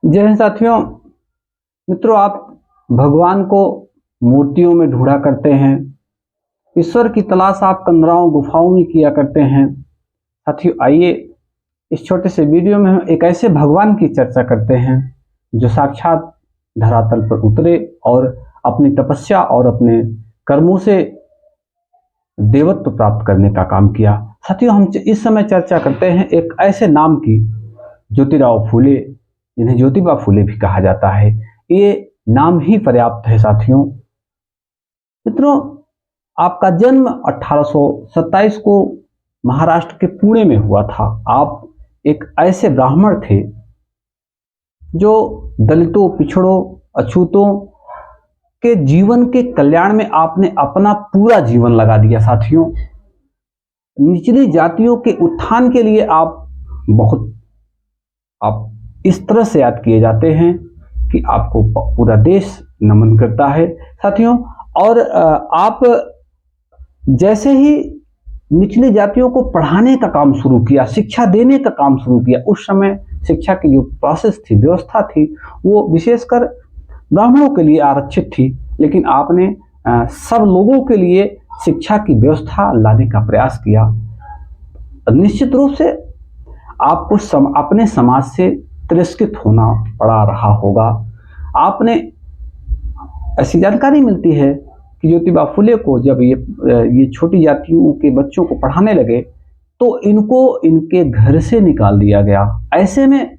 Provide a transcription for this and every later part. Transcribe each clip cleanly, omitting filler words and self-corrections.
जय हिंद साथियों। मित्रों, आप भगवान को मूर्तियों में ढूंढा करते हैं, ईश्वर की तलाश आप कंदराओं गुफाओं में किया करते हैं। साथियों, आइए इस छोटे से वीडियो में हम एक ऐसे भगवान की चर्चा करते हैं जो साक्षात धरातल पर उतरे और अपनी तपस्या और अपने कर्मों से देवत्व प्राप्त करने का काम किया। साथियों, हम इस समय चर्चा करते हैं एक ऐसे नाम की, ज्योतिराव फूले, जिन्हें ज्योतिबा फूले भी कहा जाता है। ये नाम ही पर्याप्त है। साथियों मित्रों, आपका जन्म 1827 को महाराष्ट्र के पुणे में हुआ था। आप एक ऐसे ब्राह्मण थे जो दलितों, पिछड़ों, अछूतों के जीवन के कल्याण में आपने अपना पूरा जीवन लगा दिया। साथियों, निचली जातियों के उत्थान के लिए आप इस तरह से याद किए जाते हैं कि आपको पूरा देश नमन करता है। साथियों, और आप जैसे ही निचली जातियों को पढ़ाने का काम शुरू किया, शिक्षा देने का काम शुरू किया, उस समय शिक्षा की जो प्रोसेस थी, व्यवस्था थी, वो विशेषकर ब्राह्मणों के लिए आरक्षित थी, लेकिन आपने सब लोगों के लिए शिक्षा की व्यवस्था लाने का प्रयास किया। निश्चित रूप से आपको अपने समाज से तिरस्कृत होना पड़ा रहा होगा। आपने ऐसी जानकारी मिलती है कि ज्योतिबा फूले को जब ये छोटी जातियों के बच्चों को पढ़ाने लगे तो इनको इनके घर से निकाल दिया गया। ऐसे में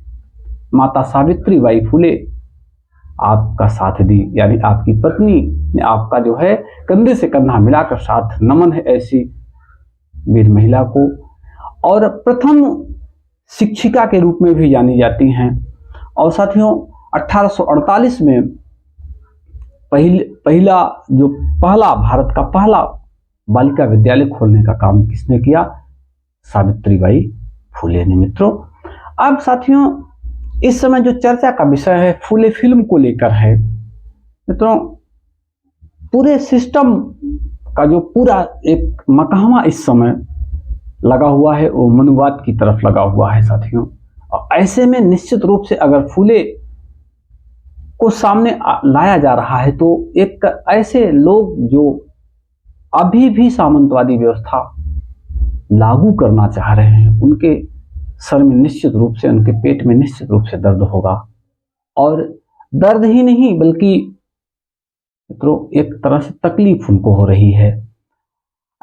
माता सावित्री बाई फूले आपका साथ दी, यानी आपकी पत्नी ने आपका जो है कंधे से कंधा मिलाकर साथ नमन है ऐसी वीर महिला को। और प्रथम शिक्षिका के रूप में भी जानी जाती हैं। और साथियों, 1848 में पहला भारत का पहला बालिका विद्यालय खोलने का काम किसने किया? सावित्रीबाई फूले ने। मित्रों, अब साथियों, इस समय जो चर्चा का विषय है फूले फिल्म को लेकर है। मित्रों, पूरे सिस्टम का जो पूरा एक मकहमा इस समय लगा हुआ है वो मनुवाद की तरफ लगा हुआ है। साथियों, और ऐसे में निश्चित रूप से अगर फूले को सामने लाया जा रहा है तो एक ऐसे लोग जो अभी भी सामंतवादी व्यवस्था लागू करना चाह रहे हैं, उनके सर में निश्चित रूप से, उनके पेट में निश्चित रूप से दर्द होगा। और दर्द ही नहीं बल्कि मित्रों एक तरह से तकलीफ उनको हो रही है।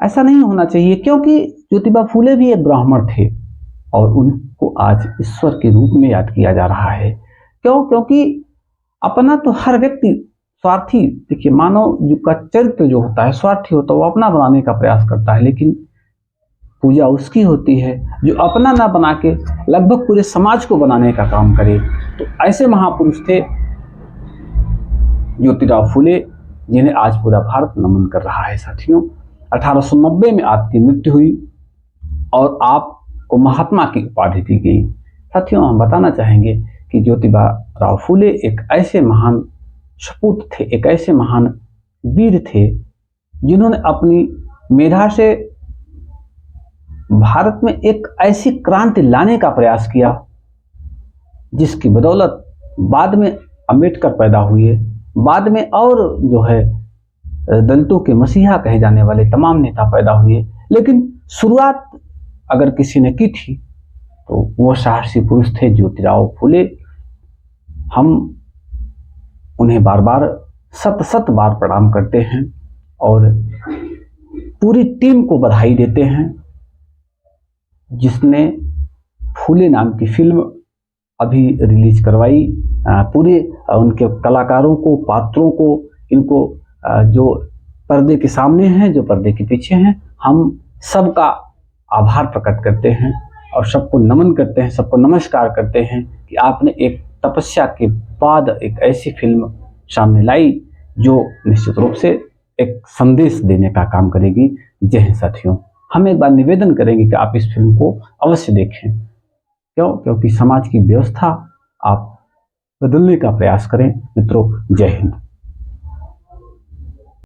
ऐसा नहीं होना चाहिए, क्योंकि ज्योतिबा फूले भी एक ब्राह्मण थे और उनको आज ईश्वर के रूप में याद किया जा रहा है। क्योंकि अपना तो हर व्यक्ति स्वार्थी, देखिए मानव का चरित्र जो होता है स्वार्थी होता है, वो अपना बनाने का प्रयास करता है, लेकिन पूजा उसकी होती है जो अपना ना बना के लगभग पूरे समाज को बनाने का काम करे। तो ऐसे महापुरुष थे ज्योतिराव फूले, जिन्हें आज पूरा भारत नमन कर रहा है। साथियों, 1890 में आपकी मृत्यु हुई और आपको महात्मा की उपाधि दी गई। साथियों, हम बताना चाहेंगे कि ज्योतिबा राव फूले एक ऐसे महान सपूत थे, एक ऐसे महान वीर थे, जिन्होंने अपनी मेधा से भारत में एक ऐसी क्रांति लाने का प्रयास किया जिसकी बदौलत बाद में अंबेडकर पैदा हुए, बाद में और जो है दलितों के मसीहा कहे जाने वाले तमाम नेता पैदा हुए। लेकिन शुरुआत अगर किसी ने की थी तो वो साहसी पुरुष थे ज्योतिराव फूले। हम उन्हें बार बार सत बार प्रणाम करते हैं और पूरी टीम को बधाई देते हैं जिसने फूले नाम की फिल्म अभी रिलीज करवाई। पूरे उनके कलाकारों को, पात्रों को, इनको जो पर्दे के सामने हैं, जो पर्दे के पीछे हैं, हम सबका आभार प्रकट करते हैं और सबको नमन करते हैं, सबको नमस्कार करते हैं कि आपने एक तपस्या के बाद एक ऐसी फिल्म सामने लाई जो निश्चित रूप से एक संदेश देने का काम करेगी। जय हिंद साथियों, हम एक बार निवेदन करेंगे कि आप इस फिल्म को अवश्य देखें। क्योंकि समाज की व्यवस्था आप बदलने का प्रयास करें। मित्रों, जय हिंद।